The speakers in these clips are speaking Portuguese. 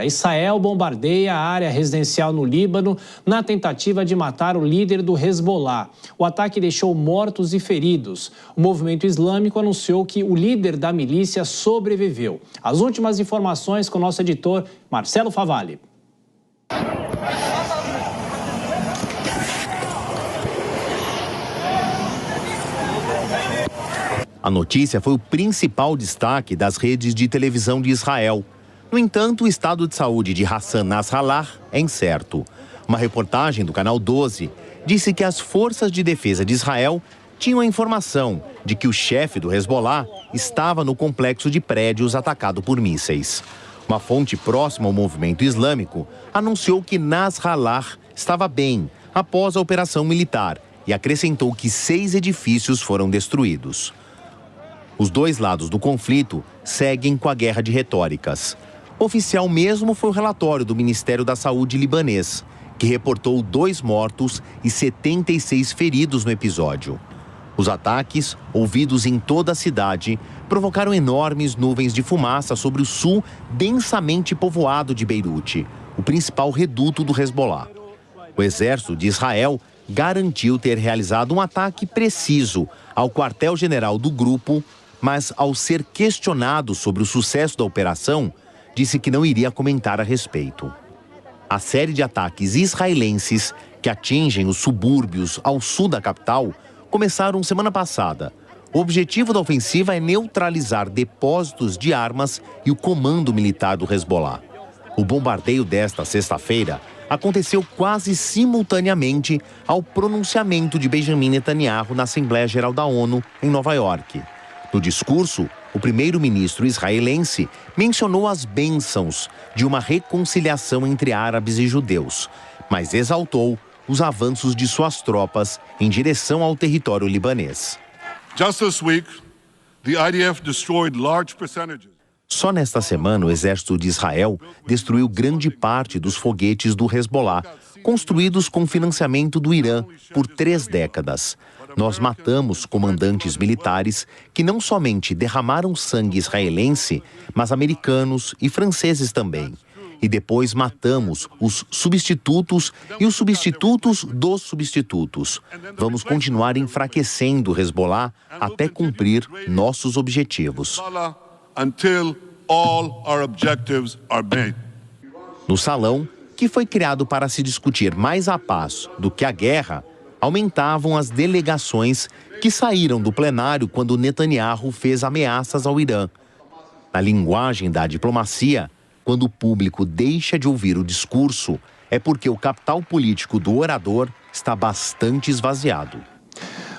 Israel bombardeia a área residencial no Líbano na tentativa de matar o líder do Hezbollah. O ataque deixou mortos e feridos. O movimento islâmico anunciou que o líder da milícia sobreviveu. As últimas informações com o nosso editor Marcelo Favalli. A notícia foi o principal destaque das redes de televisão de Israel. No entanto, o estado de saúde de Hassan Nasrallah é incerto. Uma reportagem do Canal 12 disse que as forças de defesa de Israel tinham a informação de que o chefe do Hezbollah estava no complexo de prédios atacado por mísseis. Uma fonte próxima ao movimento islâmico anunciou que Nasrallah estava bem após a operação militar e acrescentou que 6 edifícios foram destruídos. Os dois lados do conflito seguem com a guerra de retóricas. Oficial mesmo foi o relatório do Ministério da Saúde libanês, que reportou 2 mortos e 76 feridos no episódio. Os ataques, ouvidos em toda a cidade, provocaram enormes nuvens de fumaça sobre o sul densamente povoado de Beirute, o principal reduto do Hezbollah. O exército de Israel garantiu ter realizado um ataque preciso ao quartel-general do grupo, mas ao ser questionado sobre o sucesso da operação, disse que não iria comentar a respeito. A série de ataques israelenses que atingem os subúrbios ao sul da capital começaram semana passada. O objetivo da ofensiva é neutralizar depósitos de armas e o comando militar do Hezbollah. O bombardeio desta sexta-feira aconteceu quase simultaneamente ao pronunciamento de Benjamin Netanyahu na Assembleia Geral da ONU, em Nova York. No discurso, o primeiro-ministro israelense mencionou as bênçãos de uma reconciliação entre árabes e judeus, mas exaltou os avanços de suas tropas em direção ao território libanês. Just this week, the IDF destroyed large percentages. Só nesta semana, o exército de Israel destruiu grande parte dos foguetes do Hezbollah, construídos com financiamento do Irã por 3 décadas. Nós matamos comandantes militares que não somente derramaram sangue israelense, mas americanos e franceses também. E depois matamos os substitutos e os substitutos dos substitutos. Vamos continuar enfraquecendo o Hezbollah até cumprir nossos objetivos. No salão, que foi criado para se discutir mais a paz do que a guerra, aumentavam as delegações que saíram do plenário quando Netanyahu fez ameaças ao Irã. Na linguagem da diplomacia, quando o público deixa de ouvir o discurso, é porque o capital político do orador está bastante esvaziado.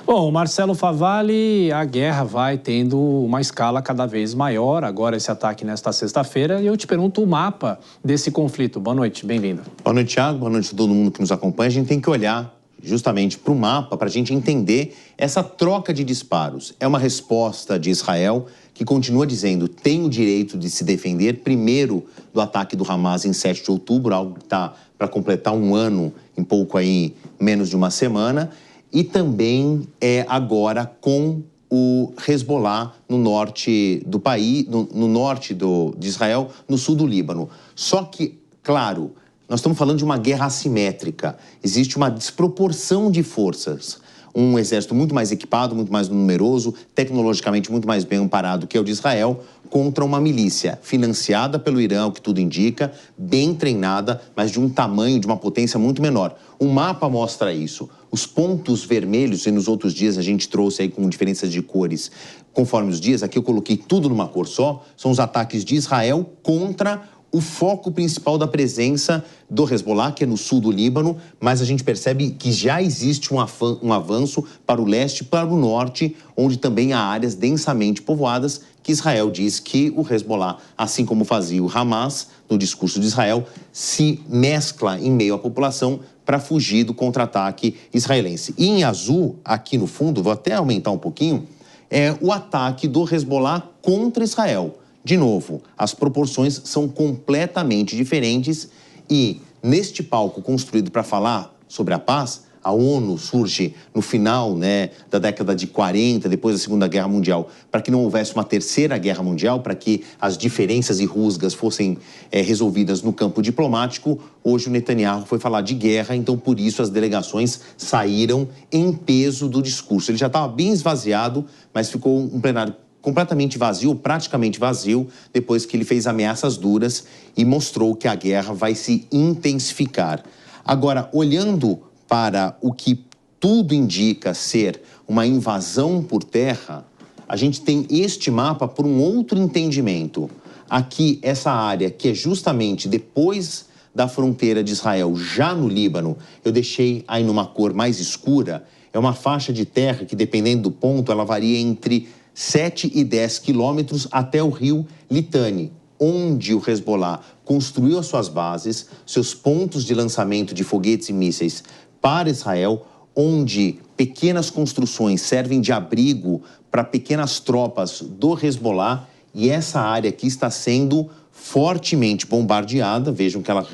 Bom, Marcelo Favalli, a guerra vai tendo uma escala cada vez maior, agora esse ataque nesta sexta-feira, e eu te pergunto o mapa desse conflito. Boa noite, bem-vindo. Boa noite, Thiago, boa noite a todo mundo que nos acompanha. A gente tem que olhar justamente para o mapa, para a gente entender essa troca de disparos. É uma resposta de Israel que continua dizendo que tem o direito de se defender, primeiro do ataque do Hamas em 7 de outubro, algo que está para completar um ano, em pouco aí, menos de uma semana, e também agora com o Hezbollah no norte do país, no norte de Israel, no sul do Líbano. Só que, claro, nós estamos falando de uma guerra assimétrica. Existe uma desproporção de forças. Um exército muito mais equipado, muito mais numeroso, tecnologicamente muito mais bem amparado que o de Israel, contra uma milícia financiada pelo Irã, o que tudo indica, bem treinada, mas de um tamanho, de uma potência muito menor. O mapa mostra isso. Os pontos vermelhos, e nos outros dias a gente trouxe aí com diferenças de cores, conforme os dias, aqui eu coloquei tudo numa cor só, são os ataques de Israel contra o foco principal da presença do Hezbollah, que é no sul do Líbano, mas a gente percebe que já existe um avanço para o leste e para o norte, onde também há áreas densamente povoadas, que Israel diz que o Hezbollah, assim como fazia o Hamas, no discurso de Israel, se mescla em meio à população para fugir do contra-ataque israelense. E em azul, aqui no fundo, vou até aumentar um pouquinho, é o ataque do Hezbollah contra Israel. De novo, as proporções são completamente diferentes e, neste palco construído para falar sobre a paz, A ONU surge no final, né, da década de 40, depois da Segunda Guerra Mundial, para que não houvesse uma terceira guerra mundial, para que as diferenças e rusgas fossem resolvidas no campo diplomático. Hoje o Netanyahu foi falar de guerra, então por isso as delegações saíram em peso do discurso. Ele já estava bem esvaziado, mas ficou um plenário completamente vazio, praticamente vazio, depois que ele fez ameaças duras e mostrou que a guerra vai se intensificar. Agora, olhando para o que tudo indica ser uma invasão por terra, a gente tem este mapa por um outro entendimento. Aqui, essa área, que é justamente depois da fronteira de Israel, já no Líbano, eu deixei aí numa cor mais escura, é uma faixa de terra que, dependendo do ponto, ela varia entre 7 e 10 quilômetros até o rio Litani, onde o Hezbollah construiu as suas bases, seus pontos de lançamento de foguetes e mísseis para Israel, onde pequenas construções servem de abrigo para pequenas tropas do Hezbollah, e essa área aqui está sendo fortemente bombardeada. Vejam que ela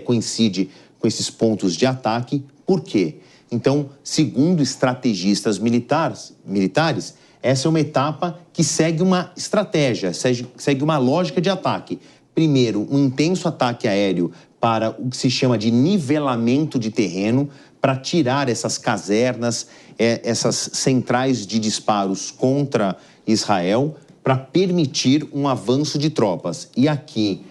coincide com esses pontos de ataque. Por quê? Então, segundo estrategistas militares, essa é uma etapa que segue uma estratégia, segue uma lógica de ataque. Primeiro, um intenso ataque aéreo para o que se chama de nivelamento de terreno, para tirar essas casernas, essas centrais de disparos contra Israel, para permitir um avanço de tropas. E aqui,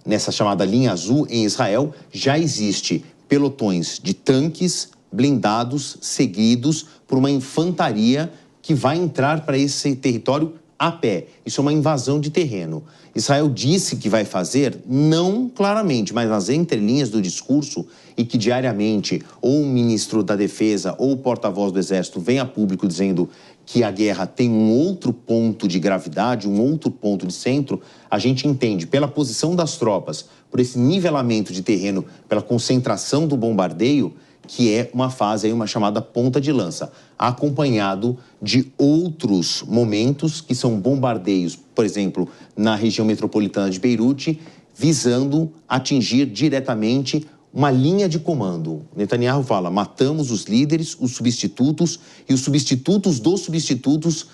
nessa chamada linha azul, em Israel, já existe pelotões de tanques blindados, seguidos por uma infantaria que vai entrar para esse território a pé. Isso é uma invasão de terreno. Israel disse que vai fazer, não claramente, mas nas entrelinhas do discurso, e que diariamente ou o ministro da Defesa ou o porta-voz do Exército vem a público dizendo que a guerra tem um outro ponto de gravidade, um outro ponto de centro. A gente entende, pela posição das tropas, por esse nivelamento de terreno, pela concentração do bombardeio, que é uma fase, aí, uma chamada ponta de lança, acompanhado de outros momentos, que são bombardeios, por exemplo, na região metropolitana de Beirute, visando atingir diretamente uma linha de comando. Netanyahu fala, matamos os líderes, os substitutos e os substitutos dos substitutos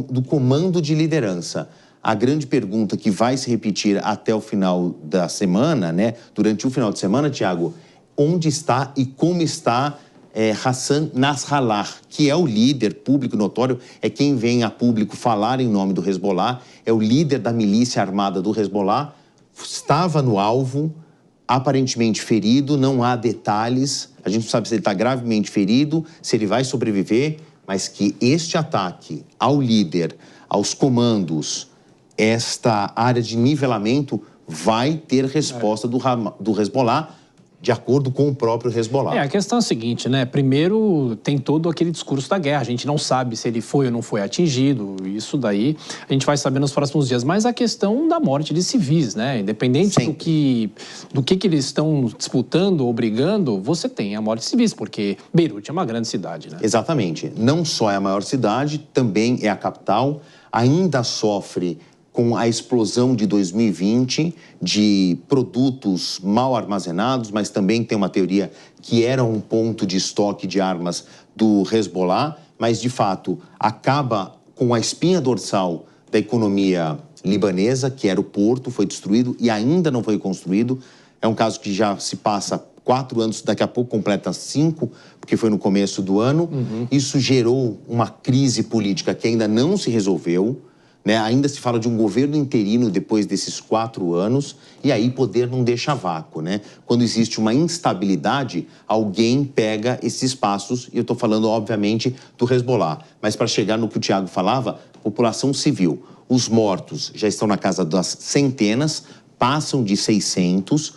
do comando de liderança. A grande pergunta que vai se repetir até o final da semana, né? Durante o final de semana, Tiago, onde está e como está Hassan Nasrallah, que é o líder público notório, é quem vem a público falar em nome do Hezbollah, é o líder da milícia armada do Hezbollah, estava no alvo, aparentemente ferido, não há detalhes, a gente não sabe se ele está gravemente ferido, se ele vai sobreviver, mas que este ataque ao líder, aos comandos, esta área de nivelamento vai ter resposta do Hezbollah, de acordo com o próprio Hezbollah. A questão é a seguinte, né? Primeiro, tem todo aquele discurso da guerra. A gente não sabe se ele foi ou não foi atingido. Isso daí a gente vai saber nos próximos dias. Mas a questão da morte de civis, né? Independente do que eles estão disputando ou brigando, você tem a morte de civis, porque Beirute é uma grande cidade, né? Exatamente. Não só é a maior cidade, também é a capital. Ainda sofre com a explosão de 2020 de produtos mal armazenados, mas também tem uma teoria que era um ponto de estoque de armas do Hezbollah, mas de fato acaba com a espinha dorsal da economia libanesa, que era o porto, foi destruído e ainda não foi construído. É um caso que já se passa 4 anos, daqui a pouco completa 5, porque foi no começo do ano. Isso gerou uma crise política que ainda não se resolveu, né? Ainda se fala de um governo interino depois desses 4 anos, e aí poder não deixa vácuo, né? Quando existe uma instabilidade, alguém pega esses espaços, e eu estou falando, obviamente, do Hezbollah. Mas para chegar no que o Tiago falava, população civil. Os mortos já estão na casa das centenas, passam de 600,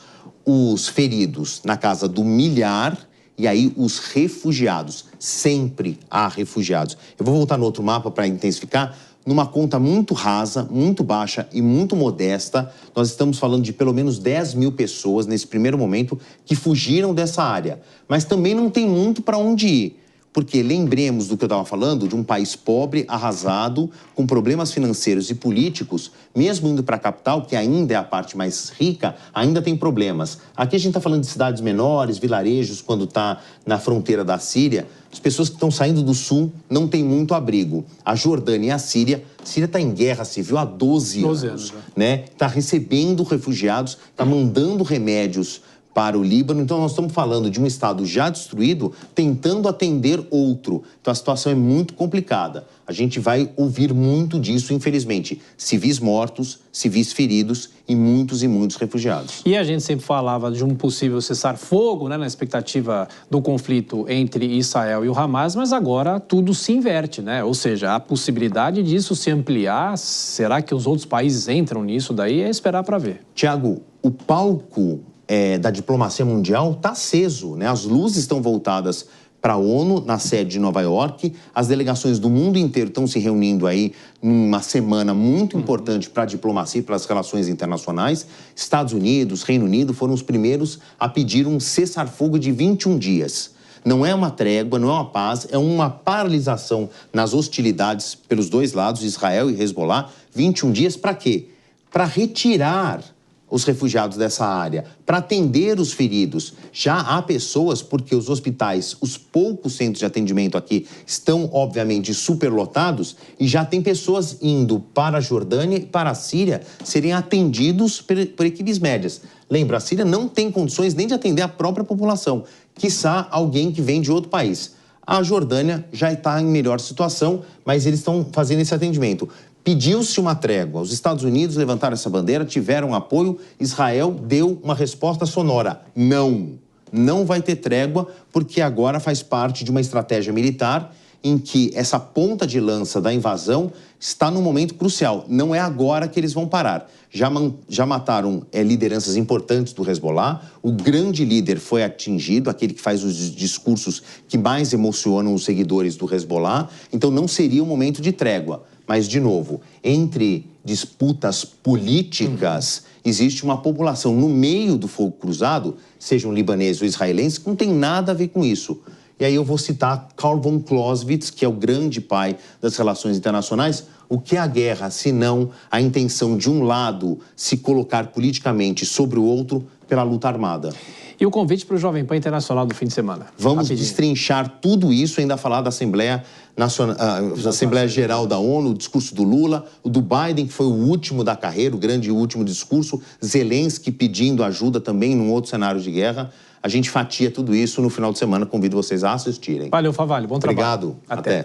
os feridos na casa do milhar, e aí os refugiados. Sempre há refugiados. Eu vou voltar no outro mapa para intensificar. Numa conta muito rasa, muito baixa e muito modesta, nós estamos falando de pelo menos 10 mil pessoas nesse primeiro momento que fugiram dessa área. Mas também não tem muito para onde ir, Porque lembremos do que eu estava falando, de um país pobre, arrasado, com problemas financeiros e políticos, mesmo indo para a capital, que ainda é a parte mais rica, ainda tem problemas. Aqui a gente está falando de cidades menores, vilarejos, quando está na fronteira da Síria. As pessoas que estão saindo do sul não têm muito abrigo. A Jordânia e a Síria está em guerra civil há 12 anos, né? Está recebendo refugiados, está mandando remédios para o Líbano. Então, nós estamos falando de um Estado já destruído, tentando atender outro. Então, a situação é muito complicada. A gente vai ouvir muito disso, infelizmente. Civis mortos, civis feridos e muitos refugiados. E a gente sempre falava de um possível cessar-fogo, né, na expectativa do conflito entre Israel e o Hamas, mas agora tudo se inverte, né? Ou seja, a possibilidade disso se ampliar, será que os outros países entram nisso daí? É esperar para ver. Tiago, o palco da diplomacia mundial está aceso, né? As luzes estão voltadas para a ONU, na sede de Nova York. As delegações do mundo inteiro estão se reunindo aí numa semana muito importante para a diplomacia e para as relações internacionais. Estados Unidos, Reino Unido foram os primeiros a pedir um cessar-fogo de 21 dias. Não é uma trégua, não é uma paz, é uma paralisação nas hostilidades pelos dois lados, Israel e Hezbollah. 21 dias para quê? Para retirar os refugiados dessa área, para atender os feridos. Já há pessoas, porque os hospitais, os poucos centros de atendimento aqui estão, obviamente, superlotados, e já tem pessoas indo para a Jordânia e para a Síria serem atendidos por equipes médias. Lembra, a Síria não tem condições nem de atender a própria população, quiçá alguém que vem de outro país. A Jordânia já está em melhor situação, mas eles estão fazendo esse atendimento. Pediu-se uma trégua. Os Estados Unidos levantaram essa bandeira, tiveram apoio. Israel deu uma resposta sonora. Não vai ter trégua, porque agora faz parte de uma estratégia militar em que essa ponta de lança da invasão está num momento crucial. Não é agora que eles vão parar. Já mataram lideranças importantes do Hezbollah. O grande líder foi atingido, aquele que faz os discursos que mais emocionam os seguidores do Hezbollah. Então não seria um momento de trégua. Mas, de novo, entre disputas políticas, existe uma população no meio do fogo cruzado, sejam libaneses ou israelenses, que não tem nada a ver com isso. E aí eu vou citar Karl von Clausewitz, que é o grande pai das relações internacionais. O que é a guerra, se não a intenção de um lado se colocar politicamente sobre o outro pela luta armada? E o convite para o Jovem Pan Internacional do fim de semana? Vamos destrinchar tudo isso, ainda falar da Assembleia Geral da ONU, o discurso do Lula, o do Biden, que foi o último da carreira, o grande e último discurso, Zelensky pedindo ajuda também num outro cenário de guerra. A gente fatia tudo isso no final de semana, convido vocês a assistirem. Valeu, Favalli, bom trabalho. Obrigado, até.